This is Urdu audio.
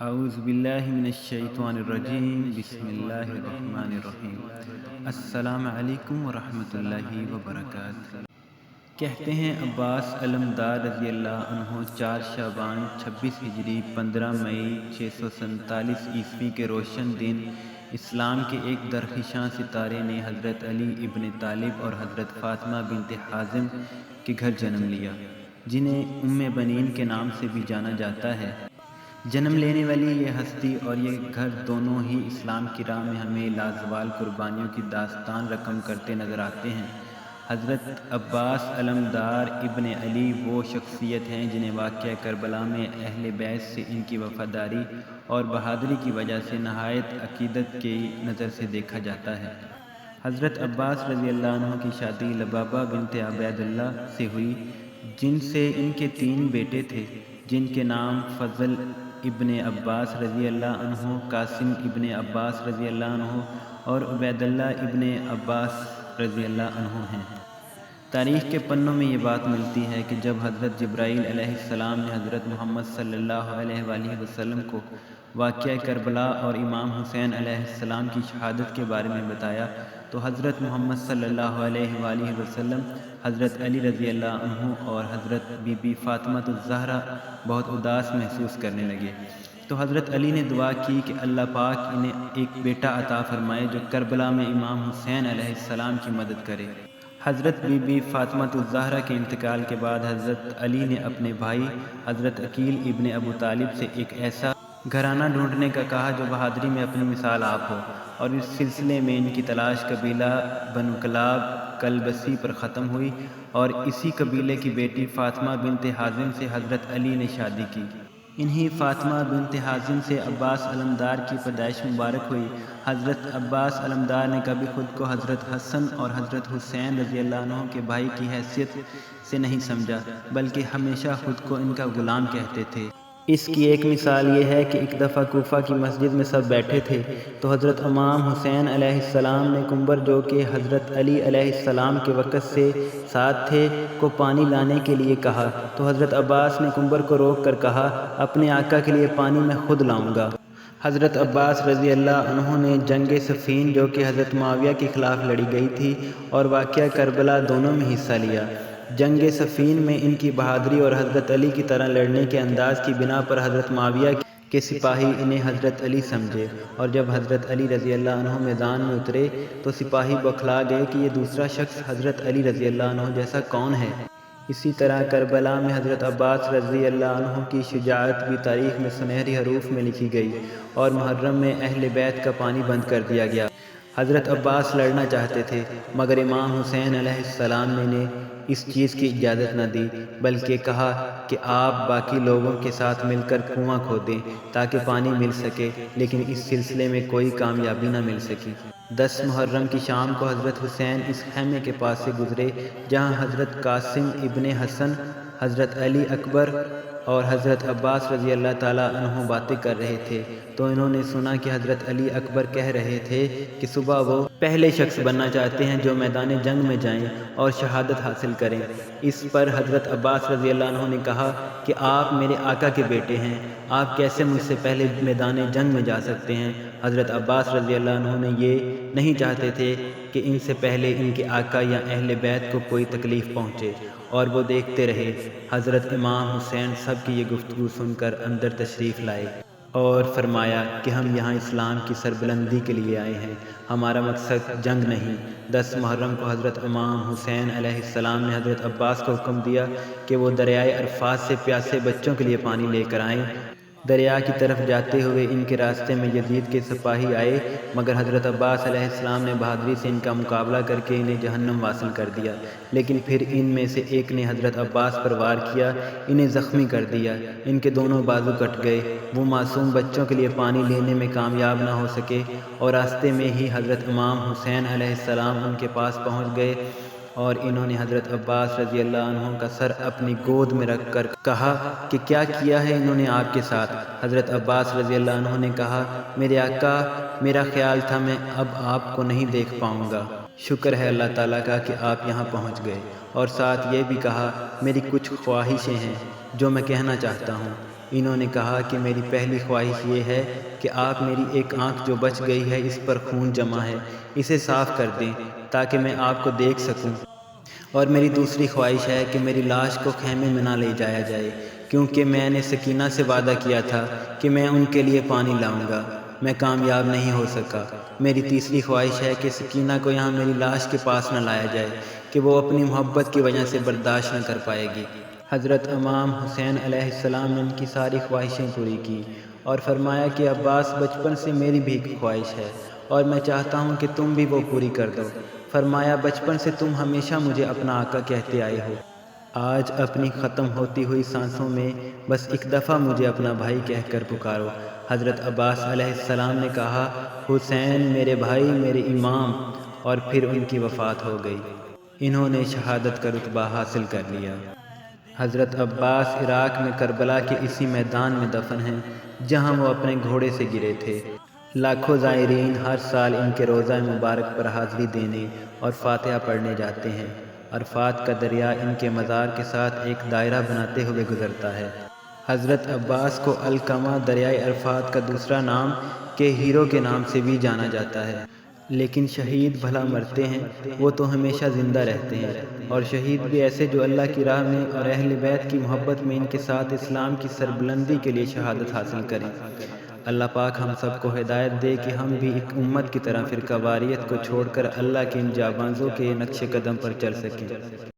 اعوذ باللہ من الشیطان الرجیم، بسم اللہ الرحمن الرحیم۔ السلام علیکم ورحمۃ اللہ وبرکاتہ۔ کہتے ہیں عباس علمدار رضی اللہ عنہ 4 شعبان 26 ہجری 15 مئی 647 عیسوی کے روشن دن اسلام کے ایک درخشاں ستارے نے حضرت علی ابن طالب اور حضرت فاطمہ بنت حازم کے گھر جنم لیا، جنہیں ام بنین کے نام سے بھی جانا جاتا ہے۔ جنم لینے والی یہ ہستی اور یہ گھر دونوں ہی اسلام کی راہ میں ہمیں لازوال قربانیوں کی داستان رقم کرتے نظر آتے ہیں۔ حضرت عباس علمدار ابن علی وہ شخصیت ہیں جنہیں واقعہ کربلا میں اہل بیت سے ان کی وفاداری اور بہادری کی وجہ سے نہایت عقیدت کی نظر سے دیکھا جاتا ہے۔ حضرت عباس رضی اللہ عنہ کی شادی لبابہ بنت عبید اللہ سے ہوئی، جن سے ان کے 3 بیٹے تھے، جن کے نام فضل ابن عباس رضی اللہ عنہ، قاسم ابن عباس رضی اللہ عنہ اور عبید اللہ ابن عباس رضی اللہ عنہ ہیں۔ تاریخ کے پنوں میں یہ بات ملتی ہے کہ جب حضرت جبرائیل علیہ السلام نے حضرت محمد صلی اللہ علیہ وآلہ وسلم کو واقعہ کربلا اور امام حسین علیہ السلام کی شہادت کے بارے میں بتایا تو حضرت محمد صلی اللہ علیہ وآلہ وسلم، حضرت علی رضی اللہ عنہ اور حضرت بی بی فاطمہ الزہرا بہت اداس محسوس کرنے لگے، تو حضرت علی نے دعا کی کہ اللہ پاک انہیں ایک بیٹا عطا فرمائے جو کربلا میں امام حسین علیہ السلام کی مدد کرے۔ حضرت بی بی فاطمہ الزہرا کے انتقال کے بعد حضرت علی نے اپنے بھائی حضرت عقیل ابن ابو طالب سے ایک ایسا گھرانہ ڈھونڈنے کا کہا جو بہادری میں اپنی مثال آپ ہو، اور اس سلسلے میں ان کی تلاش قبیلہ بنو کلاب کلبسی پر ختم ہوئی اور اسی قبیلے کی بیٹی فاطمہ بنت حازم سے حضرت علی نے شادی کی۔ انہی فاطمہ بنت حازم سے عباس علمدار کی پیدائش مبارک ہوئی۔ حضرت عباس علمدار نے کبھی خود کو حضرت حسن اور حضرت حسین رضی اللہ عنہ کے بھائی کی حیثیت سے نہیں سمجھا، بلکہ ہمیشہ خود کو ان کا غلام کہتے تھے۔ اس کی ایک مثال یہ ہے کہ ایک دفعہ کوفہ کی مسجد میں سب بیٹھے تھے تو حضرت امام حسین علیہ السلام نے کمبر جو کہ حضرت علی علیہ السلام کے وقت سے ساتھ تھے کو پانی لانے کے لیے کہا، تو حضرت عباس نے کمبر کو روک کر کہا، اپنے آقا کے لیے پانی میں خود لاؤں گا۔ حضرت عباس رضی اللہ عنہ نے جنگ صفین جو کہ حضرت معاویہ کے خلاف لڑی گئی تھی اور واقعہ کربلا دونوں میں حصہ لیا۔ جنگ صفین میں ان کی بہادری اور حضرت علی کی طرح لڑنے کے انداز کی بنا پر حضرت معاویہ کے سپاہی انہیں حضرت علی سمجھے، اور جب حضرت علی رضی اللہ عنہ میدان میں اترے تو سپاہی بوکھلا گئے کہ یہ دوسرا شخص حضرت علی رضی اللہ عنہ جیسا کون ہے۔ اسی طرح کربلا میں حضرت عباس رضی اللہ عنہ کی شجاعت بھی تاریخ میں سنہری حروف میں لکھی گئی، اور محرم میں اہل بیت کا پانی بند کر دیا گیا۔ حضرت عباس لڑنا چاہتے تھے مگر امام حسین علیہ السلام نے انہیں اس چیز کی اجازت نہ دی، بلکہ کہا کہ آپ باقی لوگوں کے ساتھ مل کر کنواں کھودیں تاکہ پانی مل سکے، لیکن اس سلسلے میں کوئی کامیابی نہ مل سکی۔ 10 محرم کی شام کو حضرت حسین اس خیمے کے پاس سے گزرے جہاں حضرت قاسم ابن حسن، حضرت علی اکبر اور حضرت عباس رضی اللہ تعالیٰ عنہ باتیں کر رہے تھے، تو انہوں نے سنا کہ حضرت علی اکبر کہہ رہے تھے کہ صبح وہ پہلے شخص بننا چاہتے ہیں جو میدان جنگ میں جائیں اور شہادت حاصل کریں۔ اس پر حضرت عباس رضی اللہ عنہ نے کہا کہ آپ میرے آقا کے بیٹے ہیں، آپ کیسے مجھ سے پہلے میدان جنگ میں جا سکتے ہیں؟ حضرت عباس رضی اللہ عنہ نے یہ نہیں چاہتے تھے کہ ان سے پہلے ان کے آقا یا اہل بیت کو کوئی تکلیف پہنچے، اور وہ دیکھتے رہے۔ حضرت امام حسین سب کی یہ گفتگو سن کر اندر تشریف لائے اور فرمایا کہ ہم یہاں اسلام کی سربلندی کے لیے آئے ہیں، ہمارا مقصد جنگ نہیں۔ 10 محرم کو حضرت امام حسین علیہ السلام نے حضرت عباس کو حکم دیا کہ وہ دریائے عرفات سے پیاسے بچوں کے لیے پانی لے کر آئیں۔ دریا کی طرف جاتے ہوئے ان کے راستے میں یزید کے سپاہی آئے، مگر حضرت عباس علیہ السلام نے بہادری سے ان کا مقابلہ کر کے انہیں جہنم واصل کر دیا، لیکن پھر ان میں سے ایک نے حضرت عباس پر وار کیا، انہیں زخمی کر دیا، ان کے دونوں بازو کٹ گئے، وہ معصوم بچوں کے لیے پانی لینے میں کامیاب نہ ہو سکے، اور راستے میں ہی حضرت امام حسین علیہ السلام ان کے پاس پہنچ گئے، اور انہوں نے حضرت عباس رضی اللہ عنہ کا سر اپنی گود میں رکھ کر کہا کہ کیا کیا ہے انہوں نے آپ کے ساتھ؟ حضرت عباس رضی اللہ عنہ نے کہا، میرے آقا، میرا خیال تھا میں اب آپ کو نہیں دیکھ پاؤں گا، شکر ہے اللہ تعالیٰ کا کہ آپ یہاں پہنچ گئے، اور ساتھ یہ بھی کہا، میری کچھ خواہشیں ہیں جو میں کہنا چاہتا ہوں۔ انہوں نے کہا کہ میری پہلی خواہش یہ ہے کہ آپ میری ایک آنکھ جو بچ گئی ہے اس پر خون جمع ہے اسے صاف کر دیں تاکہ میں آپ کو دیکھ سکوں، اور میری دوسری خواہش ہے کہ میری لاش کو خیمے میں نہ لے جایا جائے، کیونکہ میں نے سکینہ سے وعدہ کیا تھا کہ میں ان کے لیے پانی لاؤں گا، میں کامیاب نہیں ہو سکا۔ میری تیسری خواہش ہے کہ سکینہ کو یہاں میری لاش کے پاس نہ لایا جائے کہ وہ اپنی محبت کی وجہ سے برداشت نہ کر پائے گی۔ حضرت امام حسین علیہ السلام نے ان کی ساری خواہشیں پوری کی اور فرمایا کہ عباس بچپن سے میری بھی ایک خواہش ہے اور میں چاہتا ہوں کہ تم بھی وہ پوری کر دو۔ فرمایا بچپن سے تم ہمیشہ مجھے اپنا آقا کہتے آئے ہو، آج اپنی ختم ہوتی ہوئی سانسوں میں بس ایک دفعہ مجھے اپنا بھائی کہہ کر پکارو۔ حضرت عباس علیہ السلام نے کہا حسین میرے بھائی، میرے امام، اور پھر ان کی وفات ہو گئی۔ انہوں نے شہادت کا رتبہ حاصل کر لیا۔ حضرت عباس عراق میں کربلا کے اسی میدان میں دفن ہیں جہاں وہ اپنے گھوڑے سے گرے تھے۔ لاکھوں زائرین ہر سال ان کے روضہ مبارک پر حاضری دینے اور فاتحہ پڑھنے جاتے ہیں۔ عرفات کا دریا ان کے مزار کے ساتھ ایک دائرہ بناتے ہوئے گزرتا ہے۔ حضرت عباس کو القمہ دریائے عرفات کا دوسرا نام کہ ہیرو کے نام سے بھی جانا جاتا ہے، لیکن شہید بھلا مرتے ہیں، وہ تو ہمیشہ زندہ رہتے ہیں، اور شہید بھی ایسے جو اللہ کی راہ میں اور اہل بیت کی محبت میں ان کے ساتھ اسلام کی سربلندی کے لیے شہادت حاصل کریں۔ اللہ پاک ہم سب کو ہدایت دے کہ ہم بھی ایک امت کی طرح فرقہ واریت کو چھوڑ کر اللہ کے ان جانبازوں کے نقش قدم پر چل سکیں۔